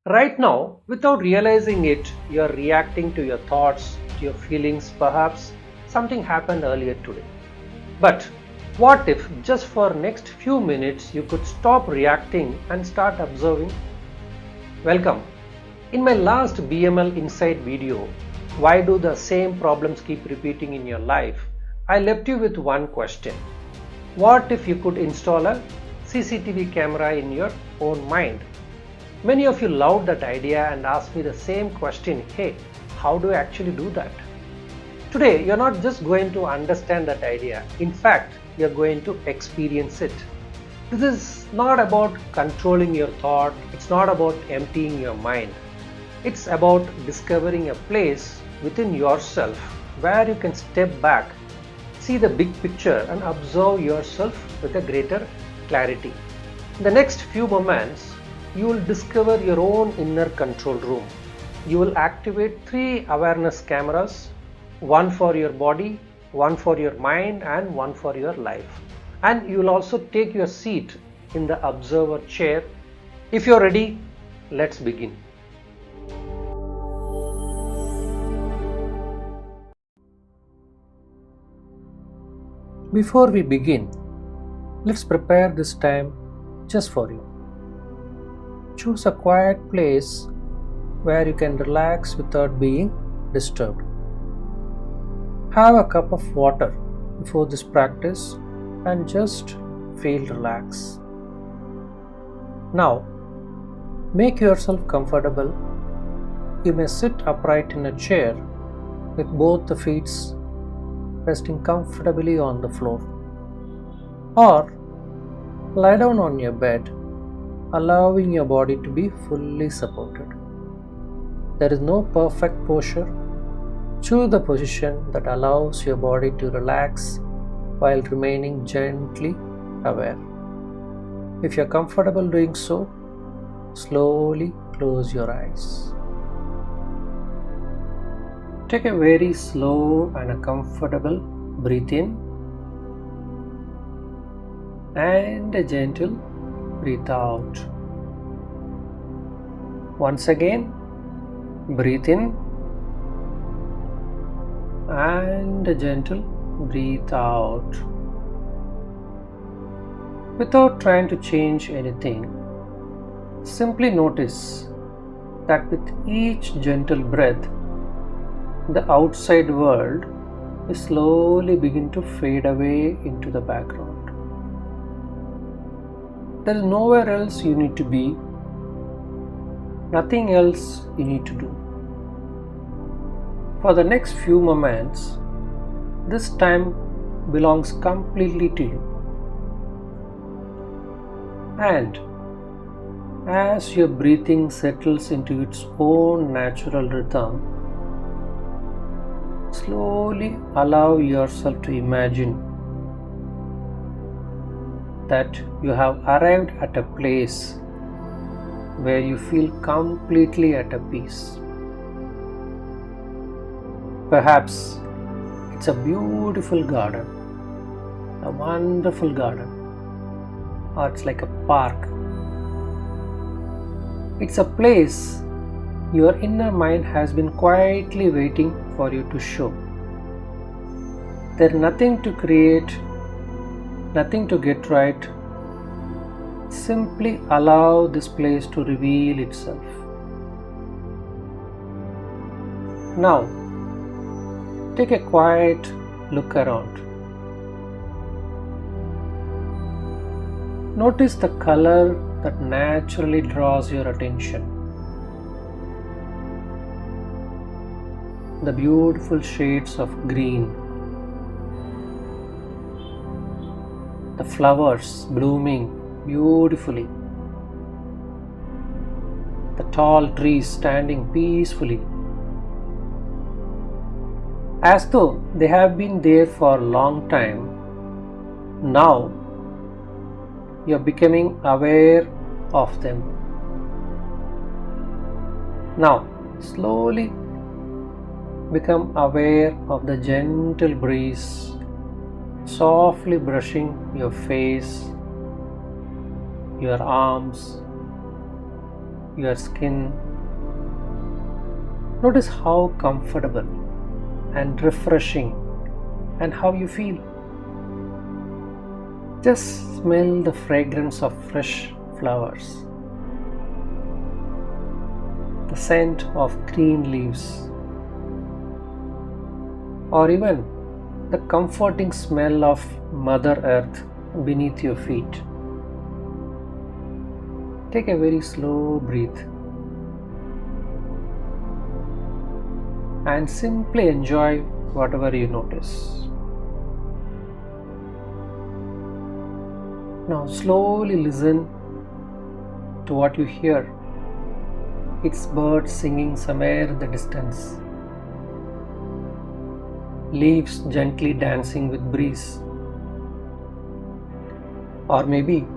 Right now, without realizing it, you're reacting to your thoughts, to your feelings, perhaps something happened earlier today. But what if just for next few minutes you could stop reacting and start observing? Welcome. In my last BML Insight video, why do the same problems keep repeating in your life? I left you with one question. What if you could install a CCTV camera in your own mind? Many of you loved that idea and asked me the same question, hey, how do I actually do that? Today, you're not just going to understand that idea. In fact, you're going to experience it. This is not about controlling your thought. It's not about emptying your mind. It's about discovering a place within yourself where you can step back, see the big picture and observe yourself with a greater clarity. In the next few moments, you will discover your own inner control room. You will activate 3 awareness cameras, one for your body, one for your mind and one for your life. And you will also take your seat in the observer chair. If you're ready, let's begin. Before we begin, let's prepare this time just for you. Choose a quiet place where you can relax without being disturbed. Have a cup of water before this practice and just feel relaxed. Now, make yourself comfortable. You may sit upright in a chair with both the feet resting comfortably on the floor, or lie down on your bed, allowing your body to be fully supported. There is no perfect posture. Choose the position that allows your body to relax while remaining gently aware. If you're comfortable doing so, slowly close your eyes. Take a very slow and a comfortable breath in and a gentle breathe out. Once again, breathe in and a gentle breathe out. Without trying to change anything, simply notice that with each gentle breath, the outside world is slowly begin to fade away into the background. There is nowhere else you need to be, nothing else you need to do. For the next few moments, this time belongs completely to you. And as your breathing settles into its own natural rhythm, slowly allow yourself to imagine that you have arrived at a place where you feel completely at a peace. Perhaps it's a beautiful garden, a wonderful garden, or it's like a park. It's a place your inner mind has been quietly waiting for you to show. There's nothing to create, nothing to get right. Simply allow this place to reveal itself. Now, take a quiet look around. Notice the color that naturally draws your attention. The beautiful shades of green, the flowers blooming beautifully, the tall trees standing peacefully, as though they have been there for a long time. Now you are becoming aware of them. Now slowly become aware of the gentle breeze softly brushing your face, your arms, your skin. Notice how comfortable and refreshing and how you feel. Just smell the fragrance of fresh flowers, the scent of green leaves, or even the comforting smell of Mother Earth beneath your feet. Take a very slow breath and simply enjoy whatever you notice. Now slowly listen to what you hear. It's birds singing somewhere in the distance, leaves gently dancing with breeze, or maybe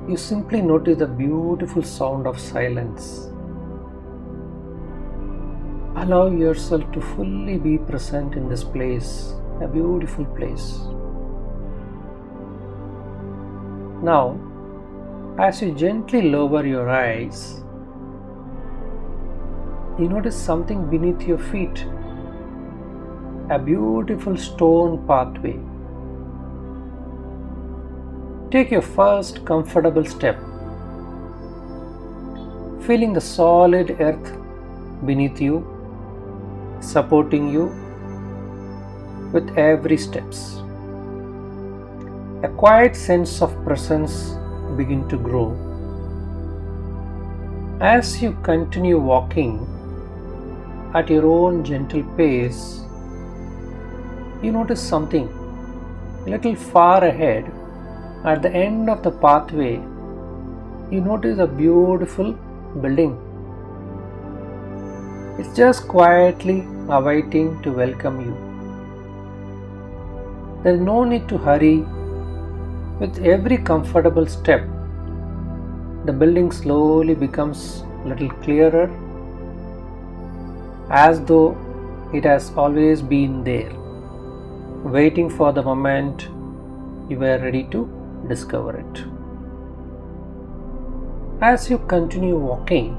you simply notice the beautiful sound of silence. Allow yourself to fully be present in this place, a beautiful place. Now, as you gently lower your eyes, you notice something beneath your feet, a beautiful stone pathway. Take your first comfortable step, feeling the solid earth beneath you, supporting you with every steps. A quiet sense of presence begin to grow. As you continue walking at your own gentle pace, you notice something a little far ahead. At the end of the pathway, you notice a beautiful building. It's just quietly awaiting to welcome you. There is no need to hurry. With every comfortable step, the building slowly becomes a little clearer, as though it has always been there, waiting for the moment you were ready to discover it. As you continue walking,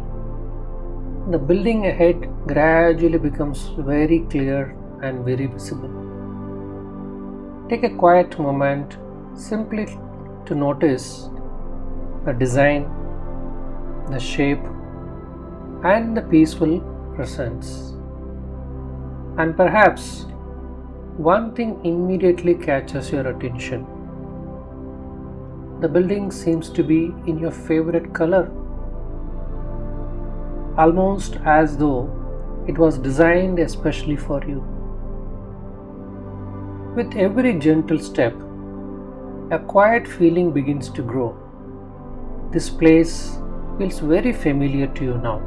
the building ahead gradually becomes very clear and very visible. Take a quiet moment simply to notice the design, the shape, and the peaceful presence. And perhaps one thing immediately catches your attention. The building seems to be in your favorite color, almost as though it was designed especially for you. With every gentle step, a quiet feeling begins to grow. This place feels very familiar to you now.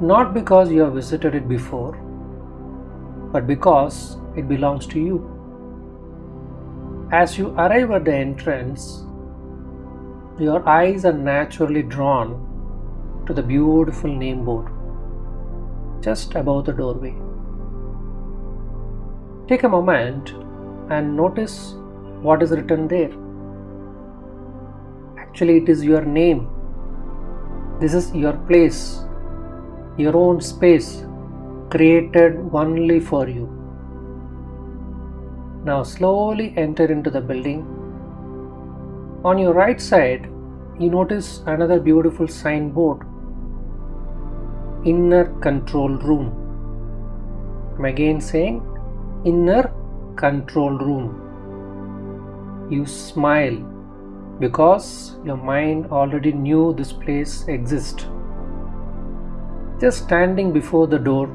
Not because you have visited it before, but because it belongs to you. As you arrive at the entrance, your eyes are naturally drawn to the beautiful name board just above the doorway. Take a moment and notice what is written there. Actually, it is your name. This is your place, your own space, created only for you. Now slowly enter into the building. On your right side, you notice another beautiful signboard. Inner control room. I'm again saying inner control room. You smile because your mind already knew this place exists. Just standing before the door,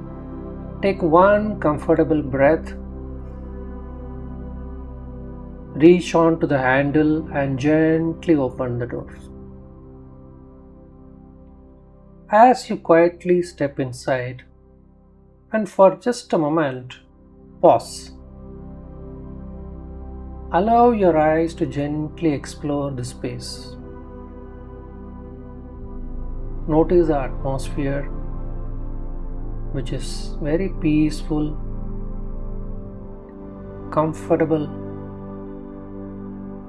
take one comfortable breath. Reach on to the handle and gently open the door. As you quietly step inside, and for just a moment, pause. Allow your eyes to gently explore the space. Notice the atmosphere, which is very peaceful, comfortable,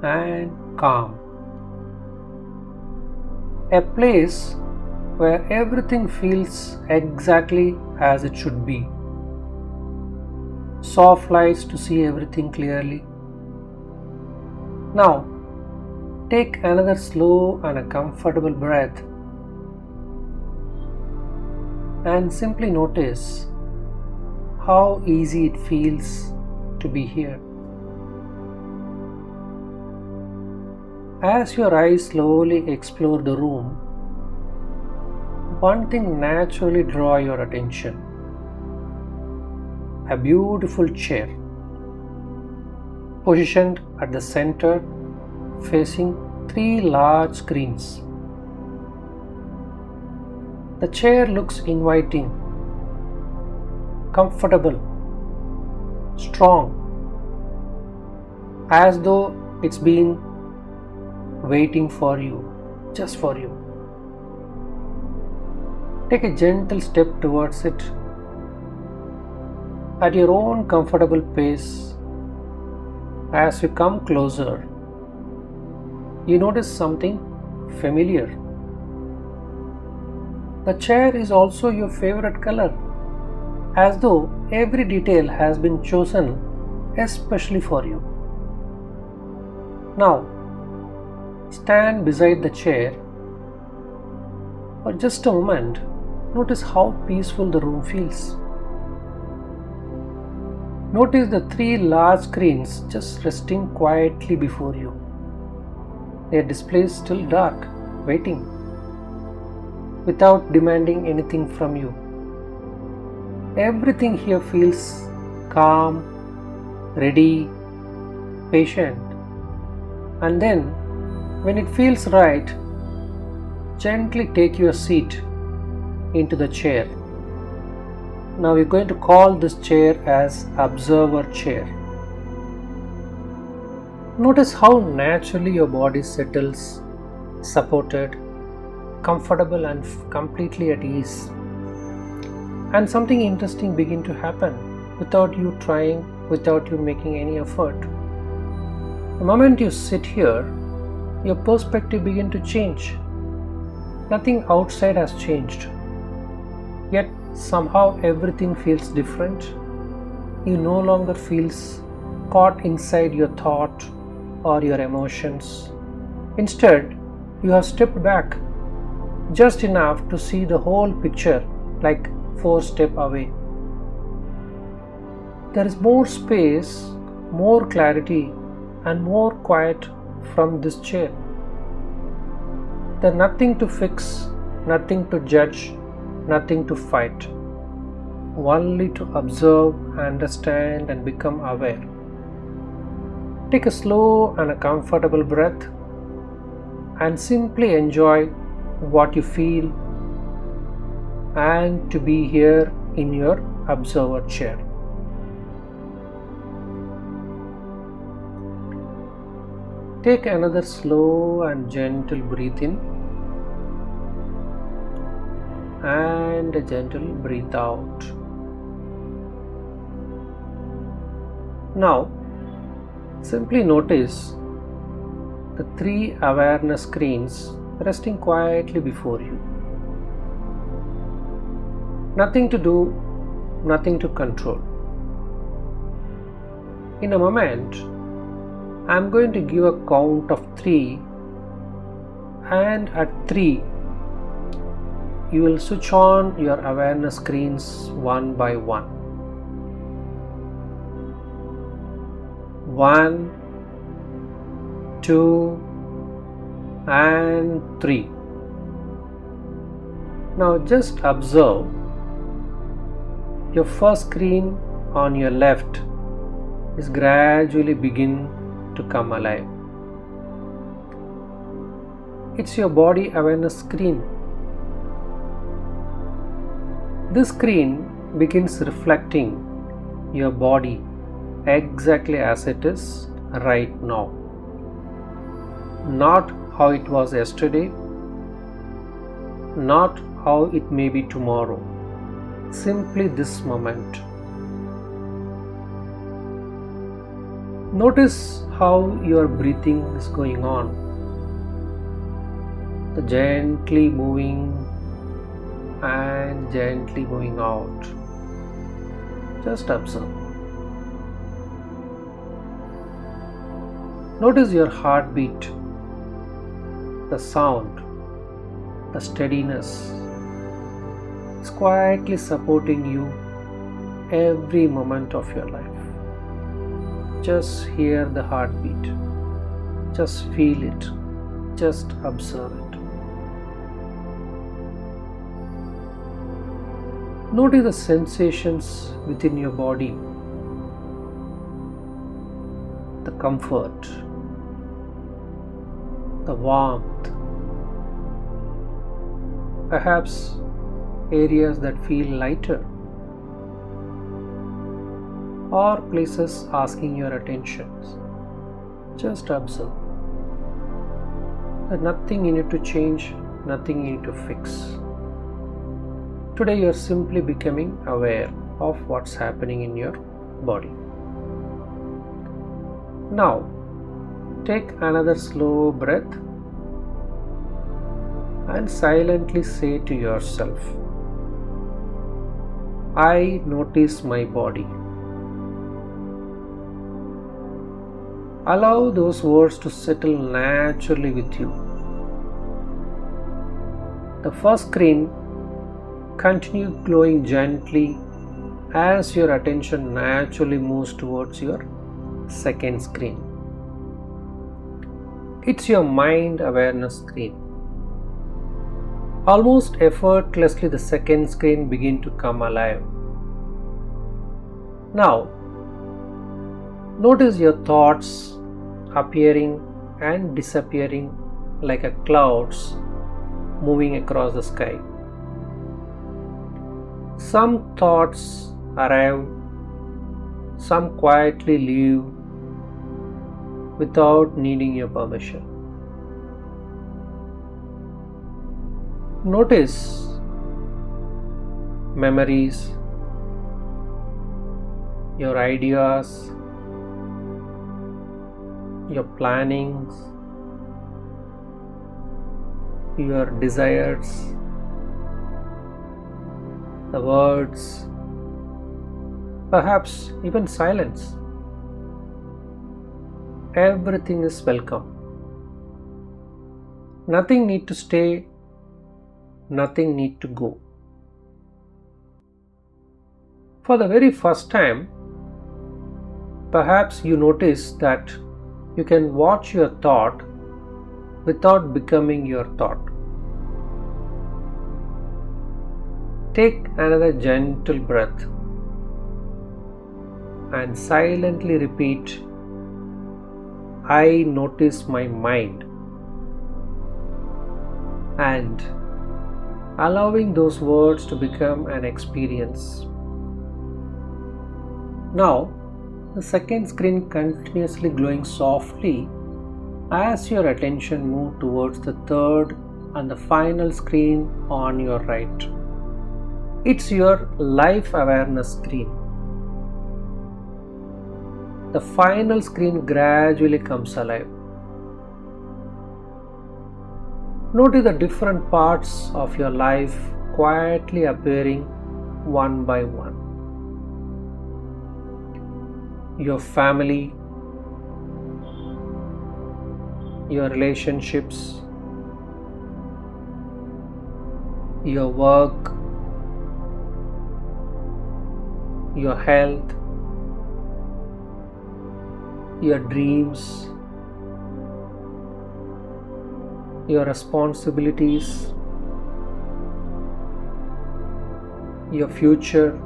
and calm. A place where everything feels exactly as it should be. Soft lights to see everything clearly. Now, take another slow and a comfortable breath and simply notice how easy it feels to be here. As your eyes slowly explore the room, one thing naturally draws your attention. A beautiful chair, positioned at the center, facing 3 large screens. The chair looks inviting, comfortable, strong, as though it's been waiting for you, just for you. Take a gentle step towards it at your own comfortable pace. As you come closer, you notice something familiar. The chair is also your favorite color, as though every detail has been chosen especially for you. Now, stand beside the chair. For just a moment, notice how peaceful the room feels. Notice the 3 large screens just resting quietly before you. Their displays still dark, waiting, without demanding anything from you. Everything here feels calm, ready, patient. And then, when it feels right, gently take your seat into the chair. Now we're going to call this chair as observer chair. Notice how naturally your body settles, supported, comfortable and completely at ease. And something interesting begin to happen without you trying, without you making any effort. The moment you sit here, your perspective begin to change. Nothing outside has changed. Yet somehow everything feels different. You no longer feel caught inside your thought or your emotions. Instead, you have stepped back just enough to see the whole picture, like 4 steps away. There is more space, more clarity and more quiet from this chair. There's nothing to fix, nothing to judge, nothing to fight, only to observe, understand and become aware. Take a slow and a comfortable breath and simply enjoy what you feel and to be here in your observer chair. Take another slow and gentle breath in and a gentle breath out. Now, simply notice the 3 awareness screens resting quietly before you. Nothing to do, nothing to control. In a moment, I am going to give a count of 3, and at 3, you will switch on your awareness screens one by one. 1, 2, and 3. Now just observe your first screen on your left is gradually begin to come alive. It's your body awareness screen. This screen begins reflecting your body exactly as it is right now. Not how it was yesterday, not how it may be tomorrow. Simply this moment. Notice how your breathing is going on. The gently moving and gently moving out. Just observe. Notice your heartbeat, the sound, the steadiness. It's quietly supporting you every moment of your life. Just hear the heartbeat. Just feel it. Just observe it. Notice the sensations within your body, the comfort, the warmth, perhaps areas that feel lighter, or places asking your attention. Just observe. There's nothing you need to change, nothing you need to fix. Today you are simply becoming aware of what's happening in your body. Now, take another slow breath and silently say to yourself, I notice my body. Allow those words to settle naturally with you. The first screen continue glowing gently as your attention naturally moves towards your second screen. It's your mind awareness screen. Almost effortlessly the second screen begins to come alive. Now, notice your thoughts appearing and disappearing like a clouds moving across the sky. Some thoughts arrive, some quietly leave without needing your permission. Notice memories, your ideas, your plannings, your desires, the words, perhaps even silence. Everything is welcome. Nothing need to stay, nothing need to go. For the very first time, perhaps you notice that you can watch your thought without becoming your thought. Take another gentle breath and silently repeat, I notice my mind, and allowing those words to become an experience. Now, the second screen continuously glowing softly as your attention moves towards the third and the final screen on your right. It's your life awareness screen. The final screen gradually comes alive. Notice the different parts of your life quietly appearing one by one. Your family, your relationships, your work, your health, your dreams, your responsibilities, your future,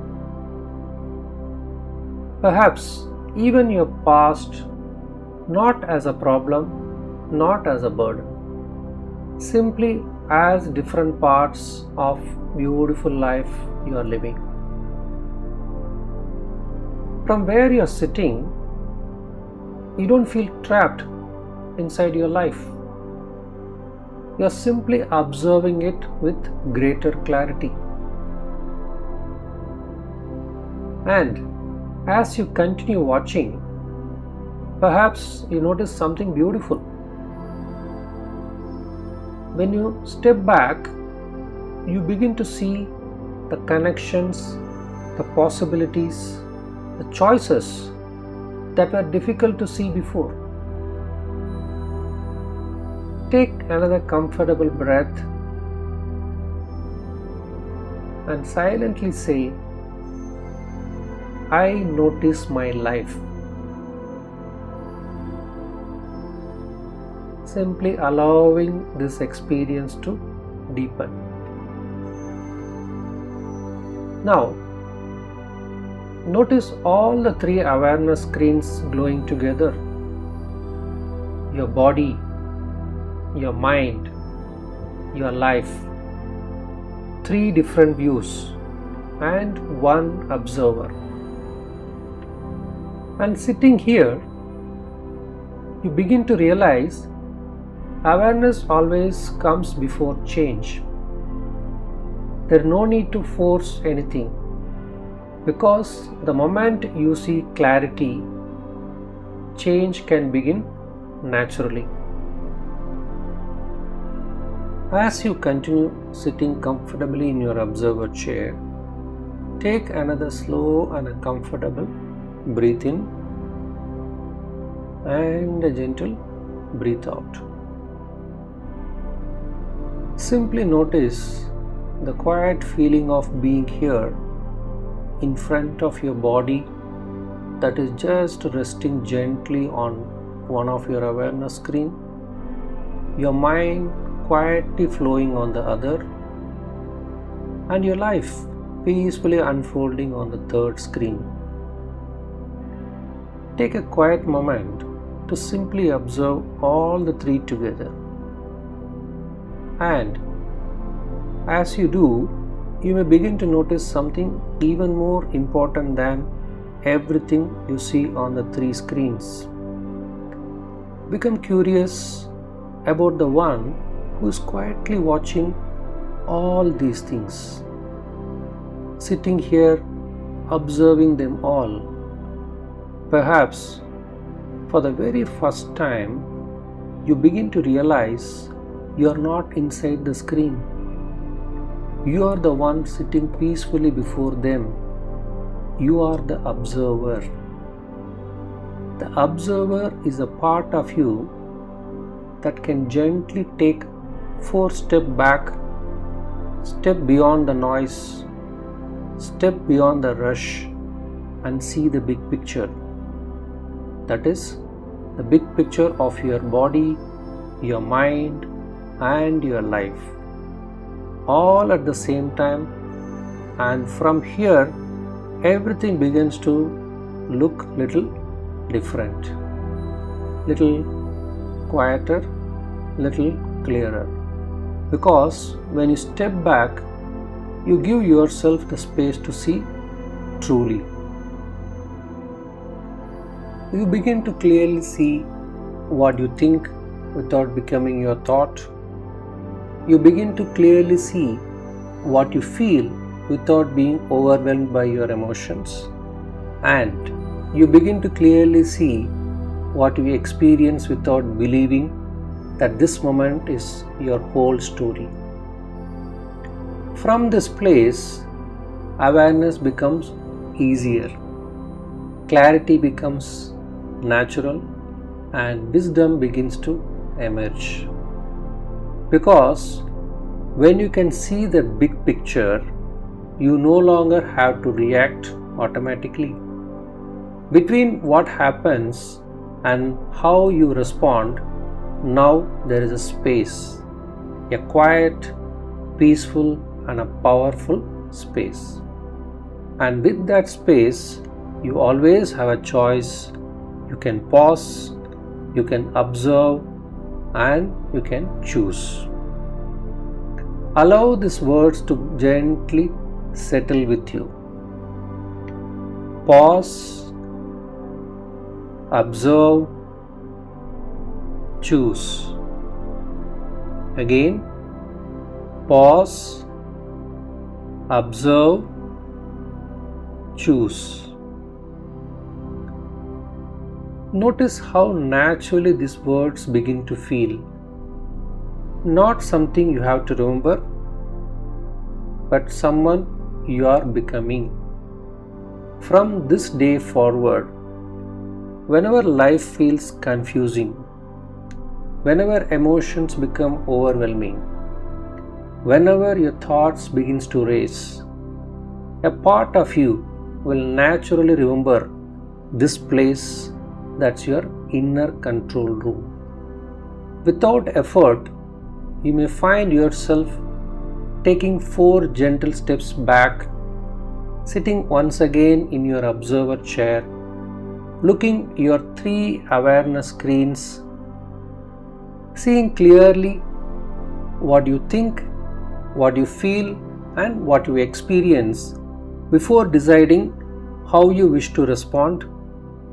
perhaps even your past, not as a problem, not as a burden, simply as different parts of beautiful life you are living. From where you are sitting, you don't feel trapped inside your life. You are simply observing it with greater clarity. And as you continue watching, perhaps you notice something beautiful. When you step back, you begin to see the connections, the possibilities, the choices that were difficult to see before. Take another comfortable breath and silently say, I notice my life. Simply allowing this experience to deepen. Now, notice all the three awareness screens glowing together. Your body, your mind, your life. Three different views and one observer. And sitting here, you begin to realize awareness always comes before change. There is no need to force anything, because the moment you see clarity, change can begin naturally. As you continue sitting comfortably in your observer chair, take another slow and a comfortable breath in and a gentle breath out. Simply notice the quiet feeling of being here in front of your body that is just resting gently on one of your awareness screen, your mind quietly flowing on the other, and your life peacefully unfolding on the third screen. Take a quiet moment to simply observe all the three together. And as you do, you may begin to notice something even more important than everything you see on the three screens. Become curious about the one who is quietly watching all these things, sitting here observing them all. Perhaps for the very first time, you begin to realize you are not inside the screen. You are the one sitting peacefully before them. You are the observer. The observer is a part of you that can gently take 4 steps back, step beyond the noise, step beyond the rush, and see the big picture. That is, the big picture of your body, your mind, and your life, all at the same time. And from here, everything begins to look little different, little quieter, little clearer. Because when you step back, you give yourself the space to see truly. You begin to clearly see what you think without becoming your thought. You begin to clearly see what you feel without being overwhelmed by your emotions. And you begin to clearly see what you experience without believing that this moment is your whole story. From this place, awareness becomes easier, clarity becomes natural, and wisdom begins to emerge. Because when you can see the big picture, you no longer have to react automatically. Between what happens and how you respond, now there is a space, a quiet, peaceful, and a powerful space. And with that space, you always have a choice. You can pause, you can observe, and you can choose. Allow these words to gently settle with you. Pause, observe, choose. Again, pause, observe, choose. Notice how naturally these words begin to feel. Not something you have to remember, but someone you are becoming. From this day forward, whenever life feels confusing, whenever emotions become overwhelming, whenever your thoughts begins to race, a part of you will naturally remember this place, that's your inner control room. Without effort, you may find yourself taking 4 gentle steps back, sitting once again in your observer chair, looking your 3 awareness screens, seeing clearly what you think, what you feel, and what you experience before deciding how you wish to respond,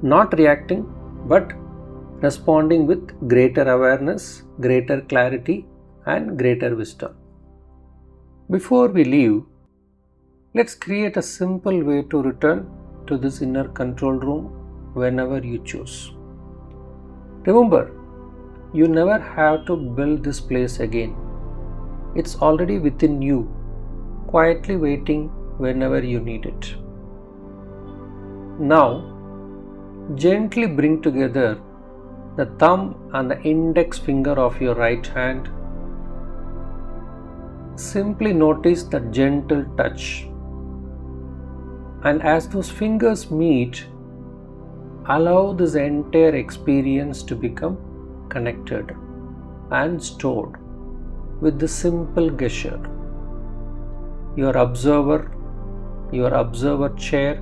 not reacting but responding with greater awareness, greater clarity, and greater wisdom. Before we leave, let's create a simple way to return to this inner control room whenever you choose. Remember, you never have to build this place again. It's already within you, quietly waiting whenever you need it. Now, gently bring together the thumb and the index finger of your right hand. Simply notice the gentle touch. And as those fingers meet, allow this entire experience to become connected and stored with the simple gesture. Your observer chair,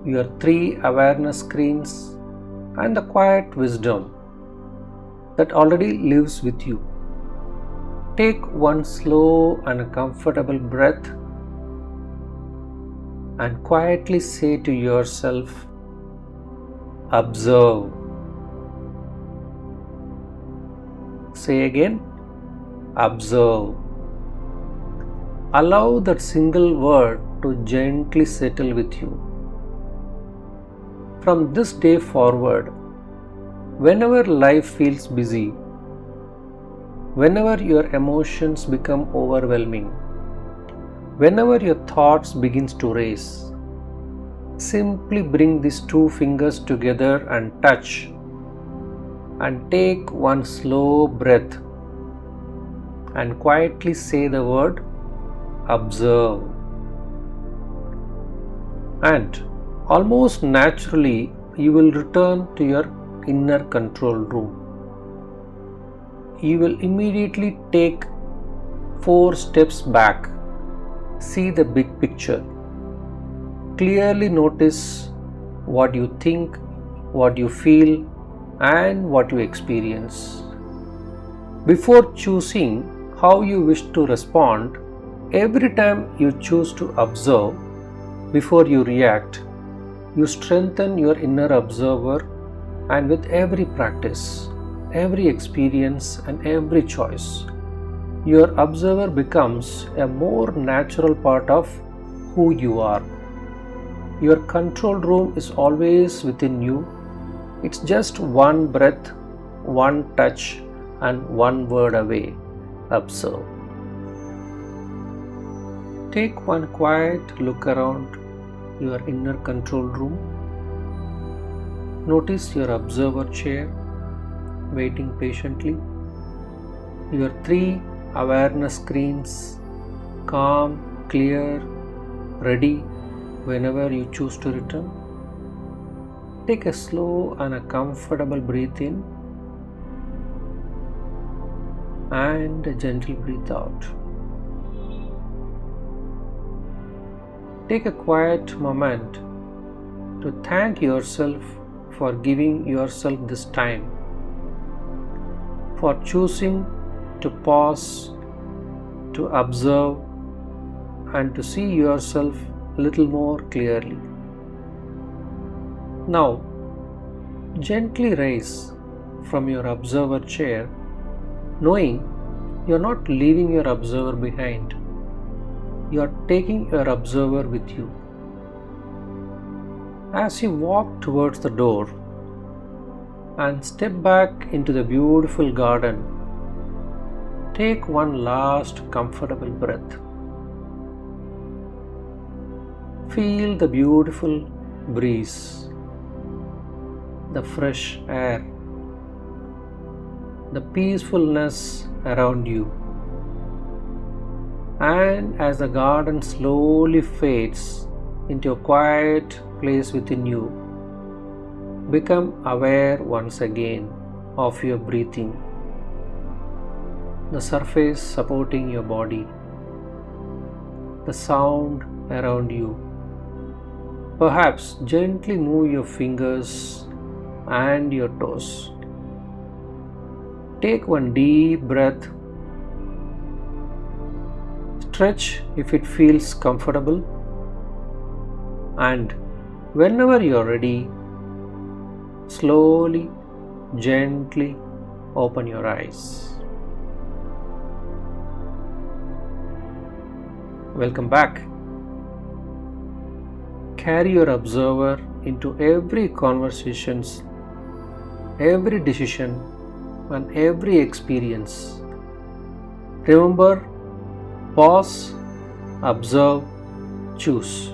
your 3 awareness screens, and the quiet wisdom that already lives with you. Take one slow and comfortable breath and quietly say to yourself, observe. Say again, observe. Allow that single word to gently settle with you. From this day forward, whenever life feels busy, whenever your emotions become overwhelming, whenever your thoughts begins to race, simply bring these 2 fingers together and touch, and take one slow breath and quietly say the word observe. And almost naturally you will return to your inner control room. You will immediately take 4 steps back. See the big picture. Clearly notice what you think, what you feel, and what you experience. Before choosing how you wish to respond, every time you choose to observe before you react, you strengthen your inner observer, and with every practice, every experience, and every choice, your observer becomes a more natural part of who you are. Your control room is always within you. It's just one breath, one touch, and one word away. Observe. Take one quiet look around your inner control room. Notice your observer chair waiting patiently, your 3 awareness screens, calm, clear, ready whenever you choose to return. Take a slow and a comfortable breath in and a gentle breath out. Take a quiet moment to thank yourself for giving yourself this time, for choosing to pause, to observe, and to see yourself a little more clearly. Now, gently rise from your observer chair, knowing you are not leaving your observer behind. You are taking your observer with you. As you walk towards the door and step back into the beautiful garden, take one last comfortable breath. Feel the beautiful breeze, the fresh air, the peacefulness around you. And as the garden slowly fades into a quiet place within you, become aware once again of your breathing, the surface supporting your body, the sound around you. Perhaps gently move your fingers and your toes. Take one deep breath. Stretch if it feels comfortable, and whenever you are ready, slowly, gently open your eyes. Welcome back. Carry your observer into every conversations, every decision, and every experience. Remember, pause, observe, choose.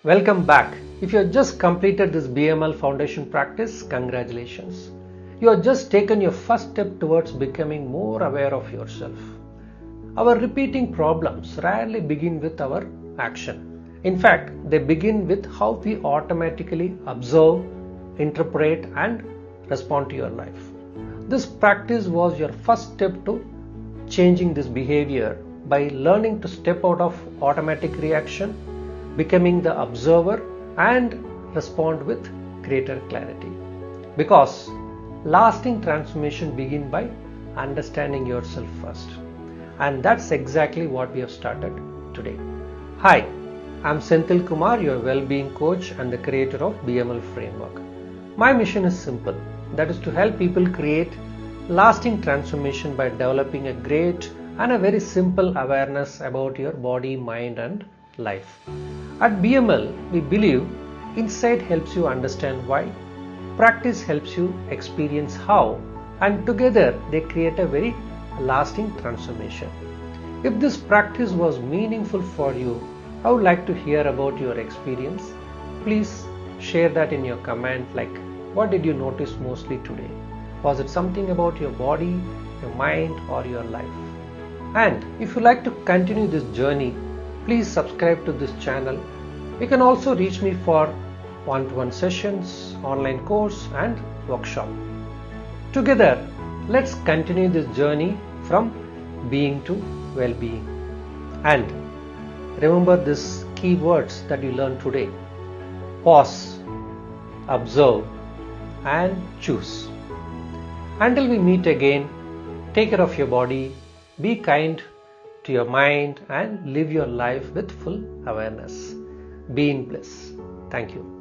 Welcome back. If you have just completed this BML foundation practice, congratulations. You have just taken your first step towards becoming more aware of yourself. Our repeating problems rarely begin with our action. In fact, they begin with how we automatically observe, interpret, and respond to your life. This practice was your first step to changing this behavior by learning to step out of automatic reaction, becoming the observer, and respond with greater clarity. Because lasting transformation begins by understanding yourself first. And that's exactly what we have started today. Hi, I'm Senthil Kumar, your well-being coach and the creator of BML framework. My mission is simple, that is to help people create lasting transformation by developing a great and a very simple awareness about your body, mind, and life. At BML, we believe insight helps you understand why, practice helps you experience how, and together they create a very lasting transformation. If this practice was meaningful for you, I would like to hear about your experience. Please share that in your comment, like what did you notice mostly today? Was it something about your body, your mind, or your life? And if you like to continue this journey, please subscribe to this channel. You can also reach me for one-to-one sessions, online course, and workshop. Together, let's continue this journey from being to well-being. And remember these key words that you learned today: pause, observe, and choose. Until we meet again, take care of your body, be kind to your mind, and live your life with full awareness. Be in bliss. Thank you.